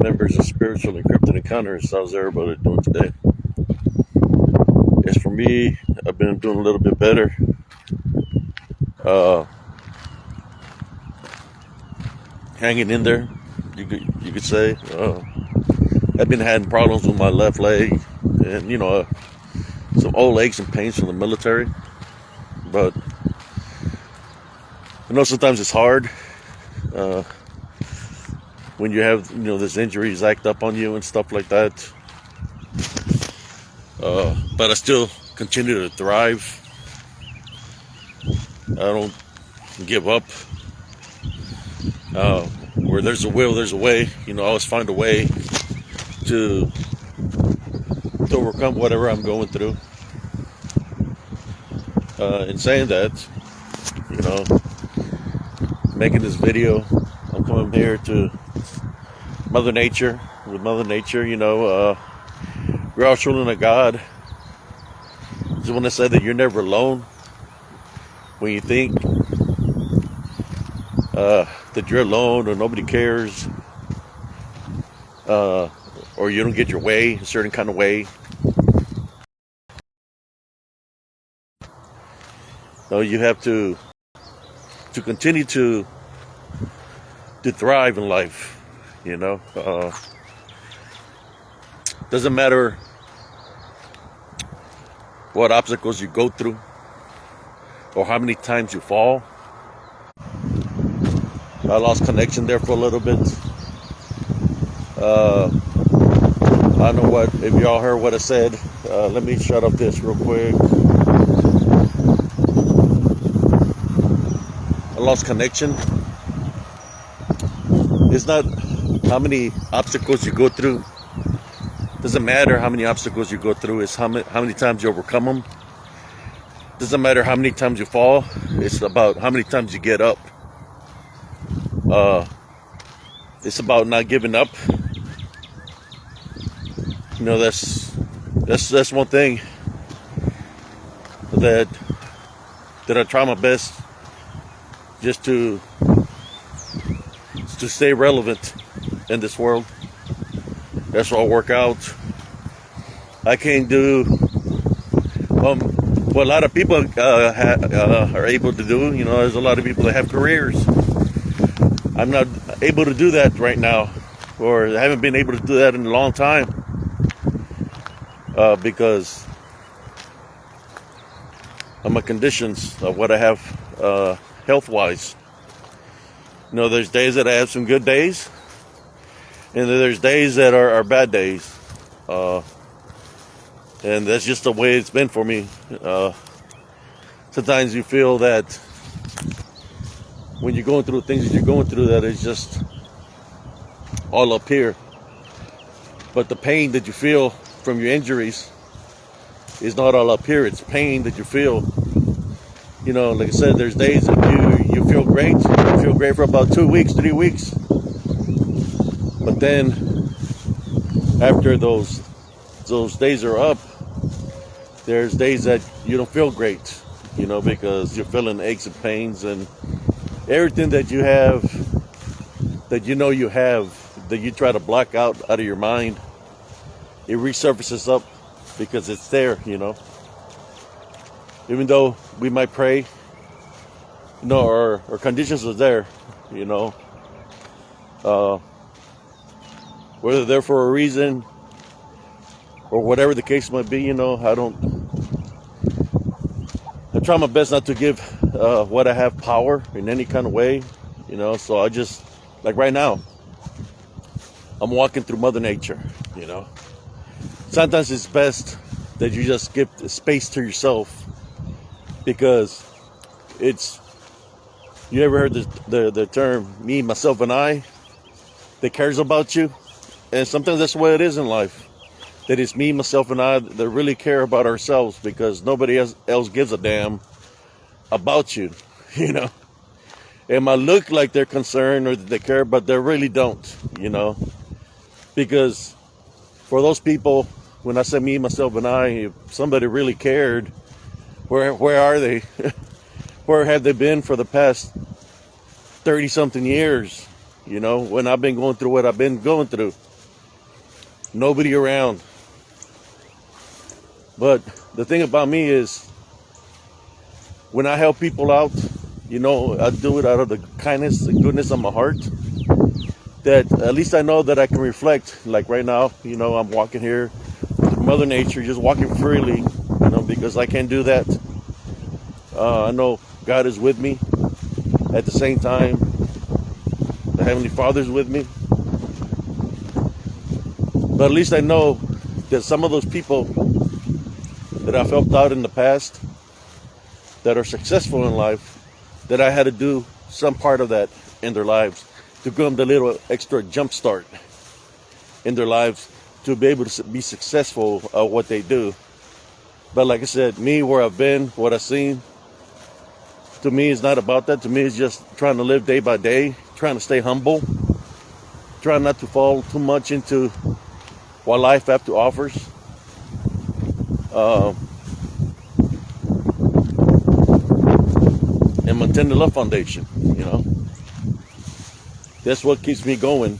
members of Spiritual Encrypted Encounters. How's everybody doing today? As for me, I've been doing a little bit better. Uh, Hanging in there, you could say. I've been having problems with my left leg, and some old aches and pains from the military. But I know sometimes it's hard when you have this injuries act up on you and stuff like that. But I still continue to thrive. I don't give up. Where there's a will, there's a way. I always find a way to overcome whatever I'm going through. In saying that, making this video, I'm coming here to Mother Nature. With Mother Nature, we're all children of God. Just want to say that you're never alone. When you think that you're alone or nobody cares, or you don't get your way a certain kind of way, no, you have to continue to thrive in life. Doesn't matter what obstacles you go through or how many times you fall. I lost connection there for a little bit. I don't know if y'all heard what I said. Let me shut up this real quick. I lost connection. It's not how many obstacles you go through. Doesn't matter how many obstacles you go through. It's how many times you overcome them. Doesn't matter how many times you fall. It's about how many times you get up. It's about not giving up. That's one thing that I try my best just to stay relevant in this world. That's why I work out. I can't do what a lot of people are able to do. There's a lot of people that have careers. I'm not able to do that right now, or I haven't been able to do that in a long time, because of my conditions of what I have health-wise. There's days that I have some good days, and there's days that are bad days. And that's just the way it's been for me. Sometimes you feel that when you're going through things that you're going through, that it's just all up here. But the pain that you feel from your injuries is not all up here. It's pain that you feel. Like I said, there's days that you feel great. You feel great for about 2 weeks, 3 weeks. But then after those days are up, there's days that you don't feel great, because you're feeling aches and pains, and everything that you have, that you have, that you try to block out of your mind, it resurfaces up because it's there, Even though we might pray, our conditions are there, whether they're for a reason or whatever the case might be, I try my best not to give what I have power in any kind of way, so I just, like right now, I'm walking through Mother Nature, Sometimes it's best that you just give space to yourself, because you ever heard the term, me, myself, and I, that cares about you? And sometimes that's the way it is in life. That it's me, myself, and I that really care about ourselves, because nobody else gives a damn about you, It might look like they're concerned or that they care, but they really don't, Because for those people, when I say me, myself, and I, if somebody really cared, where are they? Where have they been for the past 30-something years? When I've been going through what I've been going through. nobody around. But the thing about me is, when I help people out, you know, I do it out of the kindness and goodness of my heart. That at least I know that I can reflect. Like right now, you know, I'm walking here with Mother Nature, just walking freely, you know, because I can't do that. I know God is with me. At the same time, the Heavenly Father's with me. But at least I know that some of those people that I've helped out in the past, that are successful in life, that I had to do some part of that in their lives to give them the little extra jump start in their lives to be able to be successful at what they do. But like I said, me, where I've been, what I've seen, to me, it's not about that. To me, it's just trying to live day by day, trying to stay humble, trying not to fall too much into what life have to offers. And maintain the Love Foundation, you know. That's what keeps me going.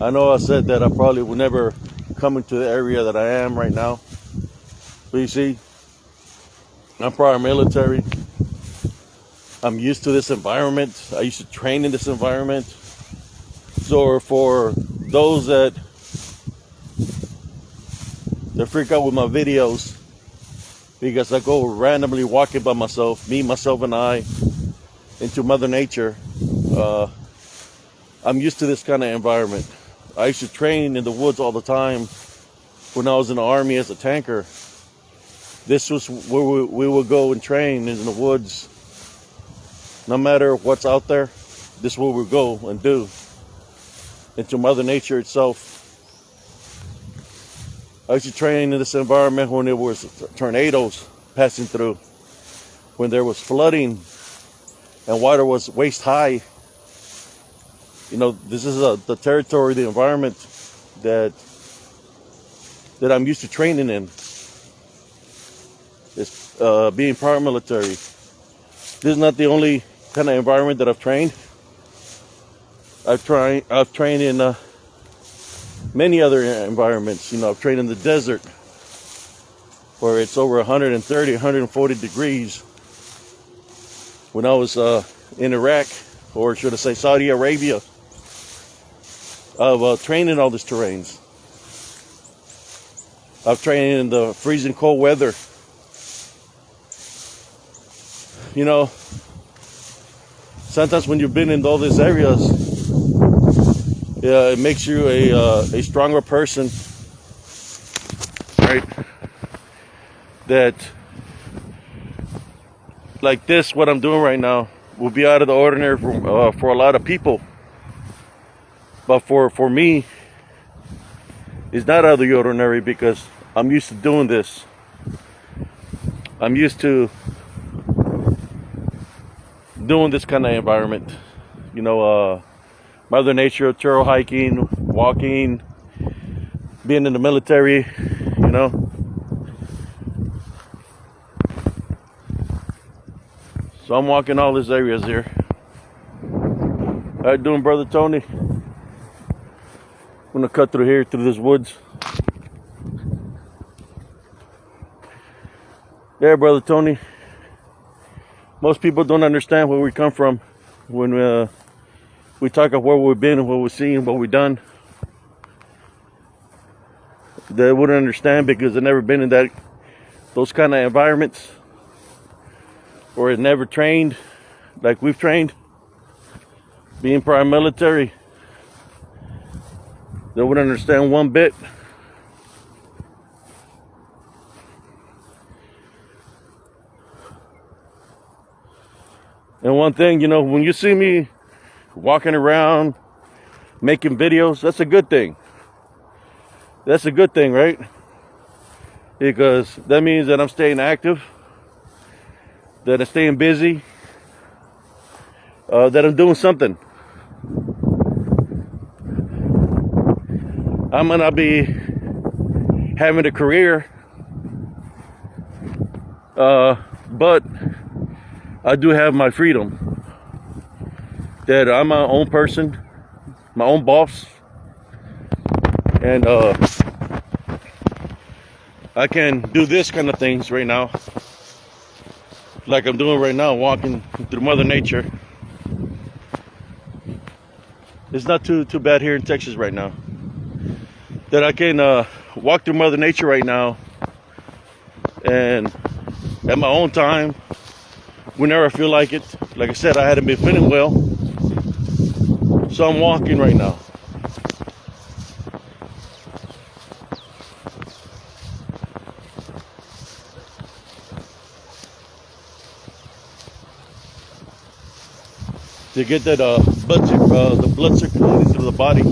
I know I said that I probably would never come into the area that I am right now. But you see, I'm prior military. I'm used to this environment. I used to train in this environment. So for those that freak out with my videos, because I go randomly walking by myself, me, myself, and I, into Mother Nature, I'm used to this kind of environment. I used to train in the woods all the time when I was in the Army as a tanker. This was where we would go and train in the woods. No matter what's out there, this is where we go and do. Into Mother Nature itself. I used to train in this environment when there was tornadoes passing through, when there was flooding and water was waist high. You know, this is the territory, the environment that I'm used to training in. It's being paramilitary. This is not the only kind of environment that I've trained. I've trained in many other environments. You know, I've trained in the desert where it's over 130, 140 degrees. When I was in Iraq, or should I say Saudi Arabia, I've trained in all these terrains. I've trained in the freezing cold weather. You know, sometimes when you've been in all these areas, it makes you a stronger person, right? That, like this, what I'm doing right now, will be out of the ordinary for a lot of people. But for me, it's not out of the ordinary because I'm used to doing this. I'm used to doing this kind of environment. You know, Mother Nature, trail hiking, walking, being in the military, you know. So I'm walking all these areas here. How you doing, Brother Tony? I'm gonna cut through here, through this woods. Yeah, Brother Tony. Most people don't understand where we come from when we talk of where we've been and what we've seen, what we've done. They wouldn't understand because they've never been in those kind of environments, or has never trained like we've trained, being prior military. They wouldn't understand one bit. And one thing, you know, when you see me walking around, making videos, that's a good thing. That's a good thing, right? Because that means that I'm staying active, that I'm staying busy, that I'm doing something. I might not be having a career, but I do have my freedom. that I'm my own person, my own boss, and I can do this kind of things right now, like I'm doing right now, walking through Mother Nature. It's not too bad here in Texas right now. That I can walk through Mother Nature right now, and at my own time, whenever I feel like it. Like I said, I hadn't been feeling well, so I'm walking right now. To get that the blood circulating through the body.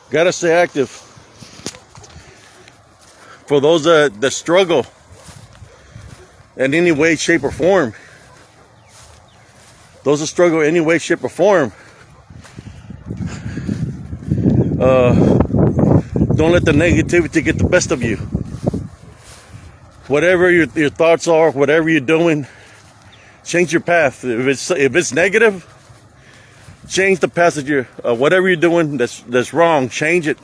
Gotta stay active. For those that struggle in any way, shape, or form, those that struggle in any way, shape, or form, don't let the negativity get the best of you. Whatever your thoughts are, whatever you're doing, change your path. If it's negative, change the path that whatever you're doing that's wrong, change it.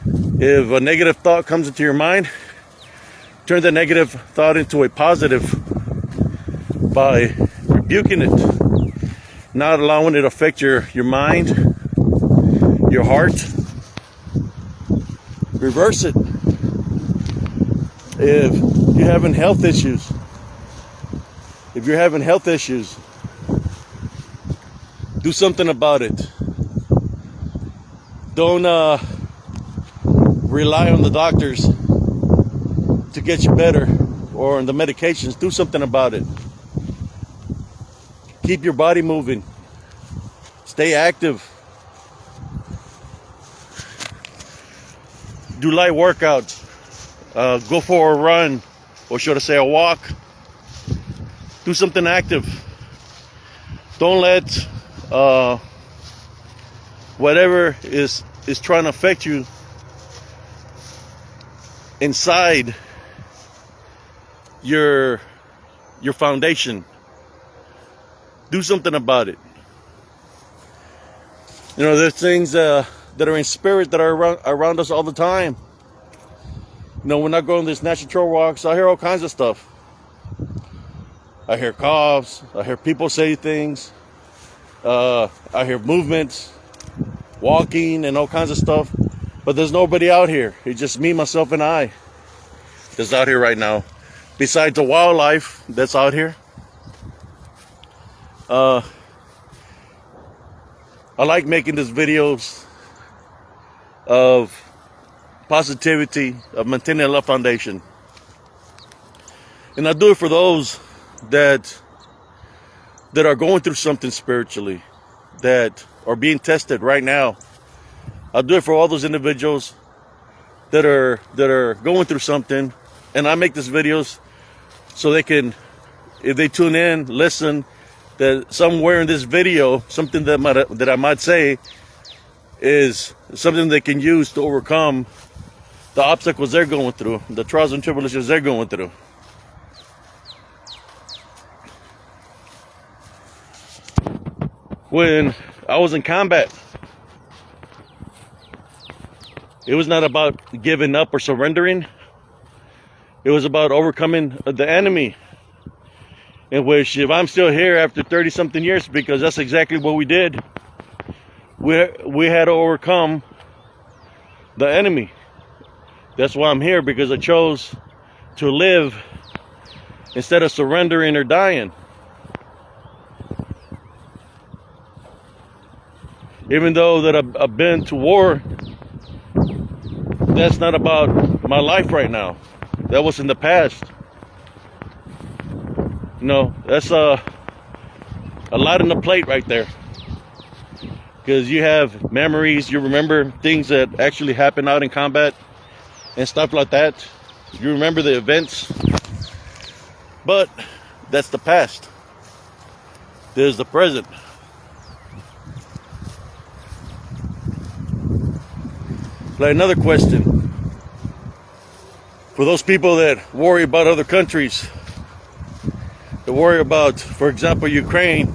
If a negative thought comes into your mind, turn the negative thought into a positive by rebuking it, not allowing it to affect your mind, your heart. Reverse it. If you're having health issues, do something about it. Don't rely on the doctors to get you better, or on the medications. Do something about it. Keep your body moving. Stay active. Do light workouts. Go for a run, or should I say a walk. Do something active. Don't let whatever is trying to affect you inside your foundation. Do something about it. You know, there's things that are in spirit that are around us all the time. You know, when I go on these natural trail walks, I hear all kinds of stuff. I hear coughs. I hear people say things. I hear movements, walking, and all kinds of stuff. But there's nobody out here. It's just me, myself, and I that's out here right now. Besides the wildlife that's out here. I like making these videos of positivity, of maintaining a love foundation. And I do it for those that are going through something spiritually, that are being tested right now. I do it for all those individuals that are going through something, and I make these videos so they can, if they tune in, listen, that somewhere in this video, something that I might say is something they can use to overcome the obstacles they're going through, the trials and tribulations they're going through. When I was in combat, it was not about giving up or surrendering. It was about overcoming the enemy. In which, if I'm still here after 30-something years, because that's exactly what we did, we had to overcome the enemy. That's why I'm here, because I chose to live instead of surrendering or dying. Even though that I've been to war, that's not about my life right now. That was in the past. You know, that's a lot on the plate right there. Because you have memories, you remember things that actually happened out in combat and stuff like that. You remember the events. But that's the past. There's the present. Like, another question. For those people that worry about other countries, that worry about, for example, Ukraine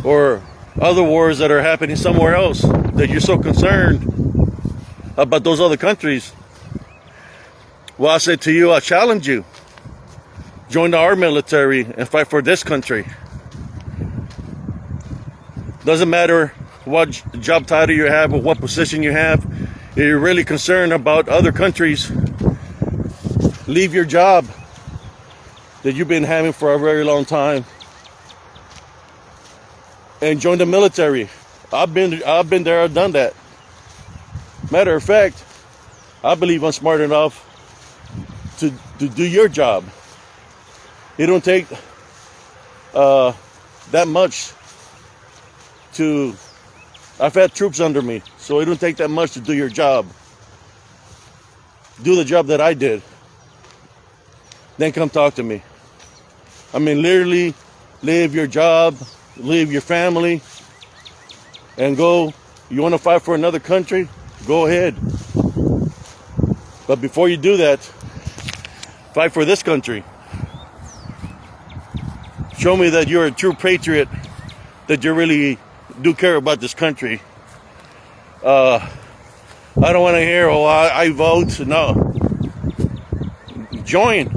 or other wars that are happening somewhere else, that you're so concerned about those other countries, well, I say to you, I challenge you. Join our military and fight for this country. Doesn't matter what job title you have or what position you have. If you're really concerned about other countries, leave your job that you've been having for a very long time and join the military. I've been there, I've done that. Matter of fact, I believe I'm smart enough to do your job. It don't take that much to. I've had troops under me, so it don't take that much to do your job. Do the job that I did. Then come talk to me. I mean, literally, leave your job, leave your family, and go. You want to fight for another country? Go ahead. But before you do that, fight for this country. Show me that you're a true patriot, that you really do care about this country. I don't want to hear, oh, I vote. No. Join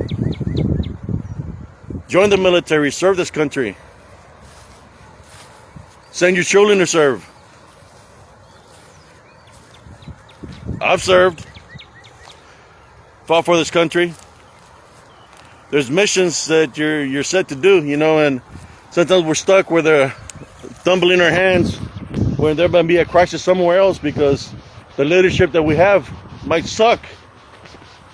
the military, serve this country. Send your children to serve. I've served, fought for this country. There's missions that you're set to do, you know, and sometimes we're stuck where they're tumbling our hands when there might be a crisis somewhere else because the leadership that we have might suck.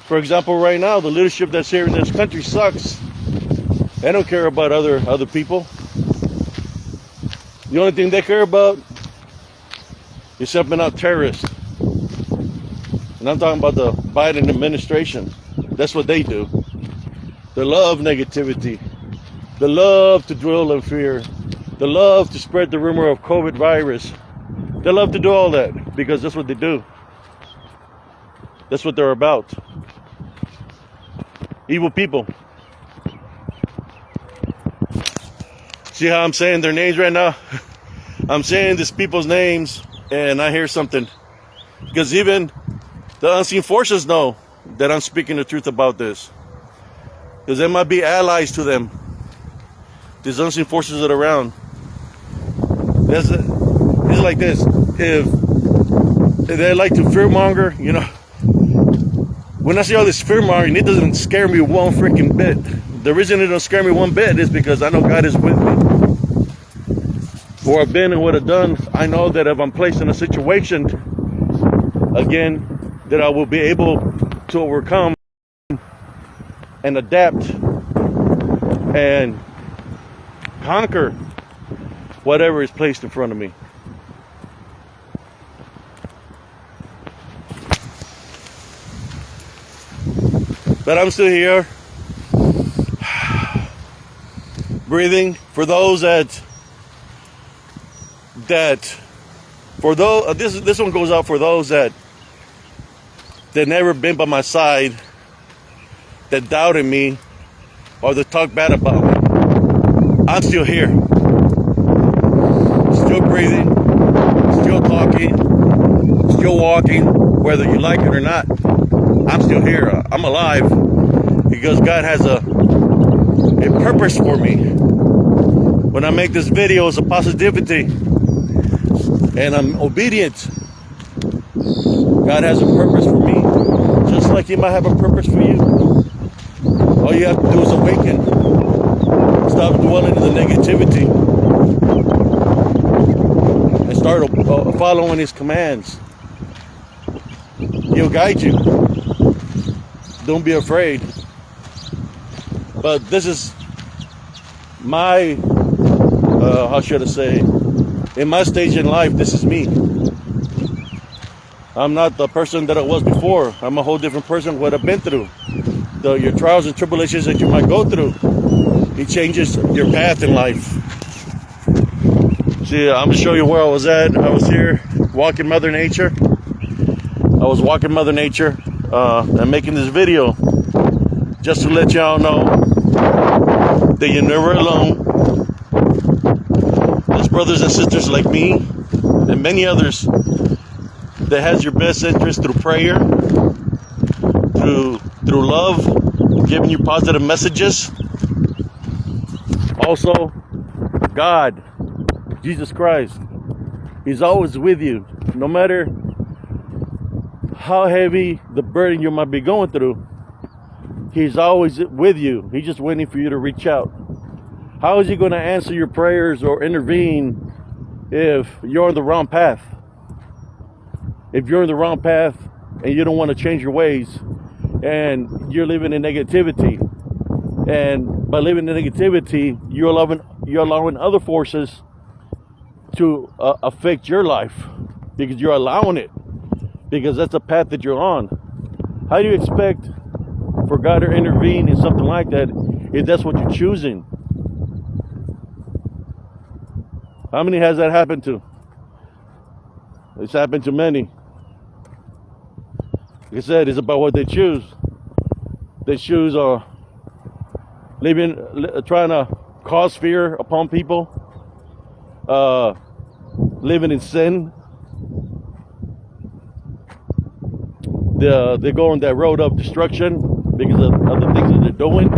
For example, right now, the leadership that's here in this country sucks. They don't care about other people. The only thing they care about is helping out terrorists. And I'm talking about the Biden administration. That's what they do. They love negativity. They love to dwell in fear. They love to spread the rumor of COVID virus. They love to do all that because that's what they do. That's what they're about. Evil people. See how I'm saying their names right now? I'm saying these people's names and I hear something. Because even the unseen forces know that I'm speaking the truth about this. Because there might be allies to them. These unseen forces that are around. It's like this. If they like to fearmonger, you know. When I see all this fearmongering, it doesn't scare me one freaking bit. The reason it doesn't scare me one bit is because I know God is with me. Where I've been and what I've done, I know that if I'm placed in a situation, again, that I will be able to overcome and adapt and conquer whatever is placed in front of me. But I'm still here, breathing. For those this one goes out for those that never been by my side, that doubted me or that talk bad about me. I'm still here, still breathing, still talking, still walking, whether you like it or not. I'm still here. I'm alive because God has a purpose for me. When I make this video, it's a positivity and I'm obedient. God has a purpose for me, just like He might have a purpose for you. All you have to do is awaken. Stop dwelling in the negativity and start following His commands. He'll guide you. Don't be afraid. But this is my, how should I say, in my stage in life, this is me. I'm not the person that I was before. I'm a whole different person, what I've been through. Your trials and tribulations that you might go through, it changes your path in life. See, I'm going to show you where I was at. I was here walking Mother Nature. I was walking Mother Nature. I'm making this video just to let y'all know that you're never alone. There's brothers and sisters like me and many others that has your best interest through prayer, through love, giving you positive messages. Also, God, Jesus Christ, He's always with you. No matter how heavy the burden you might be going through, He's always with you. He's just waiting for you to reach out. How is He going to answer your prayers or intervene if you're on the wrong path? If you're on the wrong path and you don't want to change your ways and you're living in negativity, and by living in negativity, you're allowing other forces to affect your life because you're allowing it, because that's the path that you're on. How do you expect for God to intervene in something like that if that's what you're choosing? How many has that happened to? It's happened to many. Like I said, it's about what they choose. They choose trying to cause fear upon people, living in sin. They go on that road of destruction because of the things that they're doing,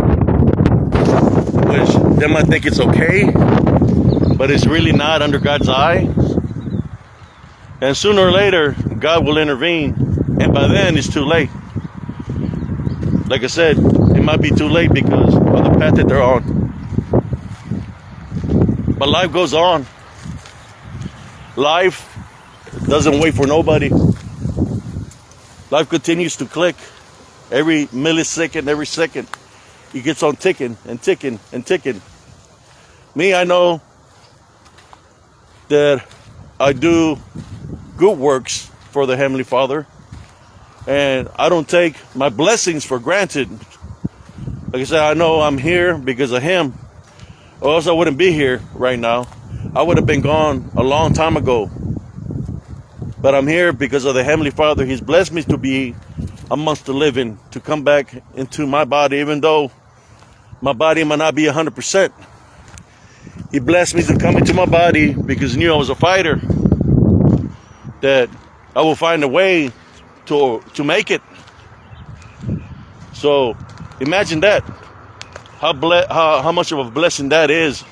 which they might think it's okay, but it's really not under God's eye. And sooner or later, God will intervene, and by then it's too late. Like I said, it might be too late because of the path that they're on. But life goes on. Life doesn't wait for nobody. Life continues to click. Every millisecond, every second, it gets on ticking and ticking and ticking. Me, I know that I do good works for the Heavenly Father, and I don't take my blessings for granted. Like I said, I know I'm here because of Him, or else I wouldn't be here right now. I would have been gone a long time ago. But I'm here because of the Heavenly Father. He's blessed me to be amongst the living, to come back into my body, even though my body might not be 100%. He blessed me to come into my body because He knew I was a fighter, that I will find a way to make it. So imagine that, how much of a blessing that is.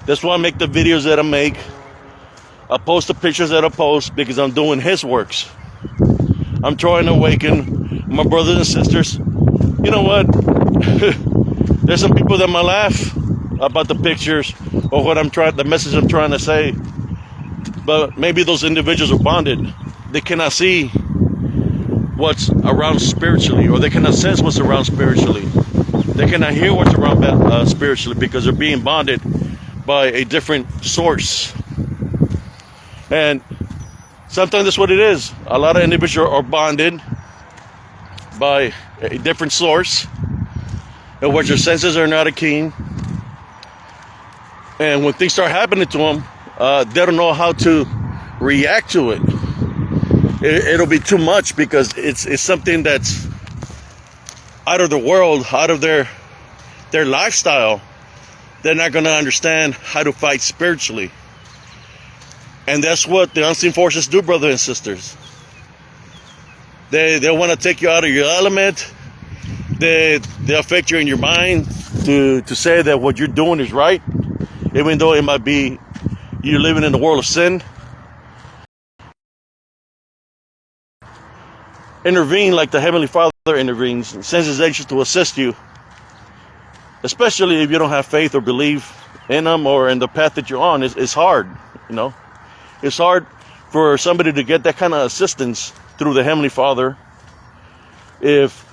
That's why I make the videos that I make. I post the pictures that I post because I'm doing His works. I'm trying to awaken my brothers and sisters. You know what? There's some people that might laugh about the pictures or the message I'm trying to say. But maybe those individuals are bonded. They cannot see what's around spiritually, or they cannot sense what's around spiritually. They cannot hear what's around spiritually because they're being bonded by a different source. And sometimes that's what it is. A lot of individuals are bonded by a different source in which their senses are not keen. And when things start happening to them, they don't know how to react to it. It'll be too much because it's something that's out of the world, out of their lifestyle. They're not going to understand how to fight spiritually. And that's what the unseen forces do, brothers and sisters. They want to take you out of your element. They affect you in your mind to say that what you're doing is right, even though it might be you're living in the world of sin. Intervene like the Heavenly Father intervenes and sends His angels to assist you, especially if you don't have faith or belief in Him or in the path that you're on. It's hard, you know. It's hard for somebody to get that kind of assistance through the Heavenly Father if